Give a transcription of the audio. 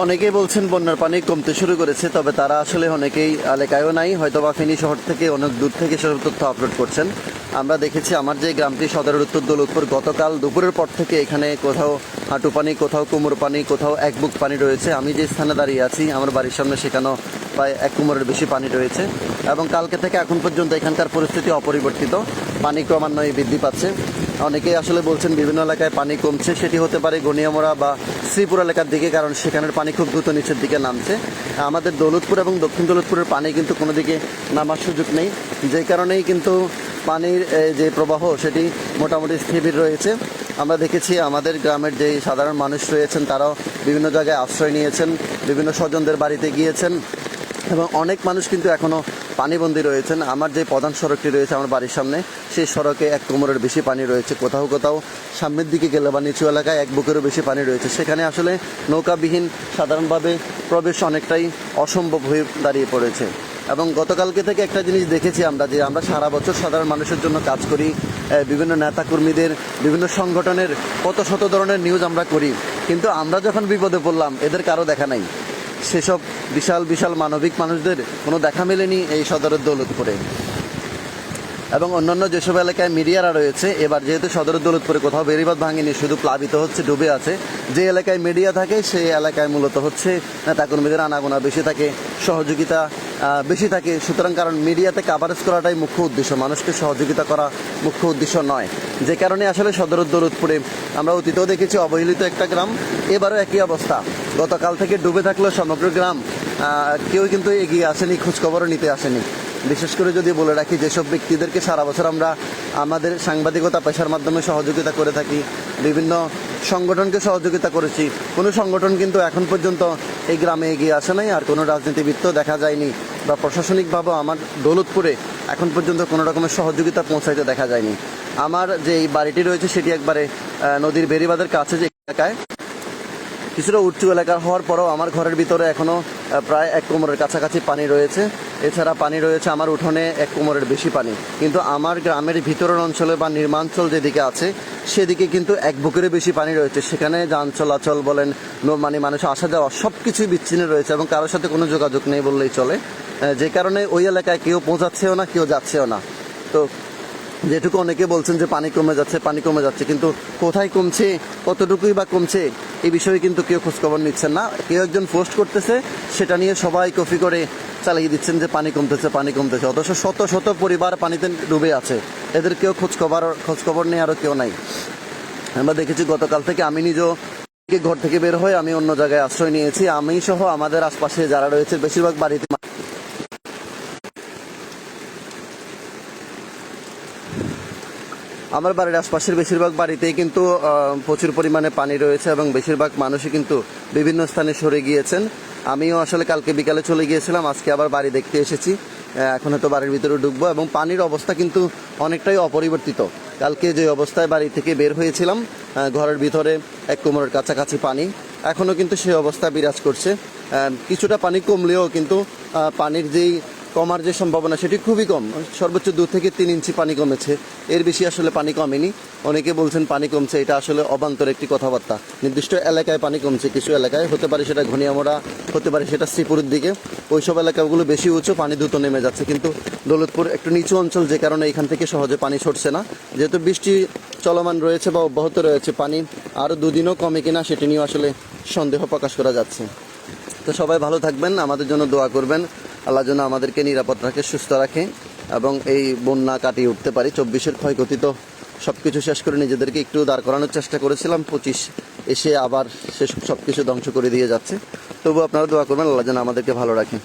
অনেকেই বলছেন বন্যার পানি কমতে শুরু করেছে, তবে তারা আসলে অনেকেই এলাকায়ও নাই, হয়তো বা ফেনী শহর থেকে অনেক দূর থেকে সেসব তথ্য আপলোড করছেন। আমরা দেখেছি আমার যে গ্রামটি সদরের উত্তর দৌলতপুর, গতকাল দুপুরের পর থেকে এখানে কোথাও হাঁটু পানি, কোথাও কোমর পানি, কোথাও এক বুক পানি রয়েছে। আমি যে স্থানে দাঁড়িয়ে আছি আমার বাড়ির সামনে, সেখানেও প্রায় এক কোমরের বেশি পানি রয়েছে। এবং কালকে থেকে এখন পর্যন্ত এখানকার পরিস্থিতি অপরিবর্তিত, পানি ক্রমান্বয়ে বৃদ্ধি পাচ্ছে। অনেকেই আসলে বলছেন বিভিন্ন এলাকায় পানি কমছে, সেটি হতে পারে গনিয়ামোড়া বা শ্রীপুর এলাকার দিকে, কারণ সেখানের পানি খুব দ্রুত নিচের দিকে নামছে। আমাদের দৌলতপুর এবং দক্ষিণ দৌলতপুরের পানি কিন্তু কোনো দিকে নামার সুযোগ নেই, যে কারণেই কিন্তু পানির যে প্রবাহ সেটি মোটামুটি স্থির রয়েছে। আমরা দেখেছি আমাদের গ্রামের যে সাধারণ মানুষ রয়েছেন তারাও বিভিন্ন জায়গায় আশ্রয় নিয়েছেন, বিভিন্ন স্বজনদের বাড়িতে গিয়েছেন, এবং অনেক মানুষ কিন্তু এখনও পানিবন্দী রয়েছেন। আমার যে প্রধান সড়কটি রয়েছে আমার বাড়ির সামনে, সেই সড়কে এক কোমরের বেশি পানি রয়েছে, কোথাও কোথাও সামনের দিকে গেলে বা নিচু এলাকায় এক বুকেরও বেশি পানি রয়েছে। সেখানে আসলে নৌকাবিহীন সাধারণভাবে প্রবেশ অনেকটাই অসম্ভব হয়ে দাঁড়িয়ে পড়েছে। এবং গতকালকে থেকে একটা জিনিস দেখেছি আমরা, যে আমরা সারা বছর সাধারণ মানুষের জন্য কাজ করি, বিভিন্ন নেতাকর্মীদের, বিভিন্ন সংগঠনের কত শত ধরনের নিউজ আমরা করি, কিন্তু আমরা যখন বিপদে পড়লাম এদের কারো দেখা নাই। সেসব বিশাল বিশাল মানবিক মানুষদের কোনো দেখা মেলেনি এই সদরের দৌলতপুরে। এবং অন্যান্য যেসব এলাকায় মিডিয়ারা রয়েছে, এবার যেহেতু সদরের দৌলতপুরে কোথাও বেড়িবাঁধ ভাঙেনি, শুধু প্লাবিত হচ্ছে, ডুবে আছে, যে এলাকায় মিডিয়া থাকে সেই এলাকায় মূলত হচ্ছে নেতাকর্মীদের আনাগোনা বেশি থাকে, সহযোগিতা বেশি থাকে। সুতরাং কারণ মিডিয়াতে কাভারেজ করাটাই মুখ্য উদ্দেশ্য, মানুষকে সহযোগিতা করা মুখ্য উদ্দেশ্য নয়। যে কারণে আসলে সদরের দৌলতপুরে আমরা অতীতেও দেখেছি অবহেলিত একটা গ্রাম, এবারও একই অবস্থা। গতকাল থেকে ডুবে থাকলেও সমগ্র গ্রাম কেউ কিন্তু এগিয়ে আসেনি, খোঁজখবরও নিতে আসেনি। বিশেষ করে যদি বলে রাখি, যেসব ব্যক্তিদেরকে সারা বছর আমরা আমাদের সাংবাদিকতা পেশার মাধ্যমে সহযোগিতা করে থাকি, বিভিন্ন সংগঠনকে সহযোগিতা করেছি, কোনো সংগঠন কিন্তু এখন পর্যন্ত এই গ্রামে এগিয়ে আসে নাই, আর কোনো রাজনীতিবিদও দেখা যায়নি, বা প্রশাসনিকভাবেও আমার দৌলতপুরে এখন পর্যন্ত কোনো রকমের সহযোগিতা পৌঁছাইতে দেখা যায়নি। আমার যে এই বাড়িটি রয়েছে সেটি একবারে নদীর বেড়িবাঁধের কাছে, যে এলাকায় কিছুটা উঁচু এলাকা হওয়ার পরেও আমার ঘরের ভিতরে এখনও প্রায় এক কোমরের কাছাকাছি পানি রয়েছে। এছাড়া পানি রয়েছে আমার উঠোনে এক কোমরের বেশি পানি, কিন্তু আমার গ্রামের ভিতরের অঞ্চলে বা নির্মাঞ্চল যেদিকে আছে সেদিকে কিন্তু এক বুকেরও বেশি পানি রয়েছে। সেখানে যান চলাচল বলেন, মানে মানুষ আসা যাওয়া সব কিছুই বিচ্ছিন্ন রয়েছে, এবং কারোর সাথে কোনো যোগাযোগ নেই বললেই চলে। যে কারণে ওই এলাকায় কেউ পৌঁছাচ্ছেও না, কেউ যাচ্ছেও না। তো যেটুকু অনেকে বলছেন যে পানি কমে যাচ্ছে, পানি কমে যাচ্ছে, কিন্তু কোথায় কমছে, কতটুকুই বা কমছে, এই বিষয়ে কিন্তু কেউ খোঁজখবর নিচ্ছেন না। কেউ একজন পোস্ট করতেছে, সেটা নিয়ে সবাই কপি করে চালিয়ে দিচ্ছেন যে পানি কমতেছে, পানি কমতেছে, অথচ শত শত পরিবার পানিতে ডুবে আছে, এদের কেউ খোঁজখবর নেই, আরও কেউ নাই। আমরা দেখেছি গতকাল থেকে আমি নিজেও ঘর থেকে বের হয়ে আমি অন্য জায়গায় আশ্রয় নিয়েছি, আমি সহ আমাদের আশপাশে যারা রয়েছে বেশিরভাগ বাড়িতে। আমার বাড়ির আশপাশের বেশিরভাগ বাড়িতেই কিন্তু প্রচুর পরিমাণে পানি রয়েছে, এবং বেশিরভাগ মানুষই কিন্তু বিভিন্ন স্থানে সরে গিয়েছেন। আমিও আসলে কালকে বিকালে চলে গিয়েছিলাম, আজকে আবার বাড়ি দেখতে এসেছি, এখন তো বাড়ির ভিতরে ঢুকবো। এবং পানির অবস্থা কিন্তু অনেকটাই অপরিবর্তিত। কালকে যে অবস্থায় বাড়ি থেকে বের হয়েছিলাম, ঘরের ভিতরে এক কোমরের কাছাকাছি পানি, এখনও কিন্তু সেই অবস্থা বিরাজ করছে। কিছুটা পানি কমলেও কিন্তু পানির যেই কমার যে সম্ভাবনা সেটি খুবই কম, সর্বোচ্চ 2 থেকে 3 ইঞ্চি পানি কমেছে, এর বেশি আসলে পানি কমেনি। অনেকে বলছেন পানি কমছে, এটা আসলে অবান্তর একটি কথাবার্তা। নির্দিষ্ট এলাকায় পানি কমছে, কিছু এলাকায় হতে পারে সেটা ঘনিয়ামোড়া, হতে পারে সেটা শ্রীপুরের দিকে, ওইসব এলাকাগুলো বেশি উঁচু, পানি দ্রুত নেমে যাচ্ছে। কিন্তু দৌলতপুর একটু নিচু অঞ্চল, যে কারণে এখান থেকে সহজে পানি সরছে না। যেহেতু বৃষ্টি চলমান রয়েছে বা অব্যাহত রয়েছে, পানি আরও 2 দিনও কমে কিনা সেটি নিয়েও আসলে সন্দেহ প্রকাশ করা যাচ্ছে। তো সবাই ভালো থাকবেন, আমাদের জন্য দোয়া করবেন, আল্লাহ যেন আমাদেরকে নিরাপদ রাখে, সুস্থ রাখে, এবং এই বন্যা কাটিয়ে উঠতে পারি। 24-এর ক্ষয়ক্ষতি তো সব কিছু শেষ করে নিজেদেরকে একটু দাঁড় করানোর চেষ্টা করেছিলাম, 25 এসে আবার সব কিছু ধ্বংস করে দিয়ে যাচ্ছে। তবু আপনারা দোয়া করবেন, আল্লাহ যেন আমাদেরকে ভালো রাখে।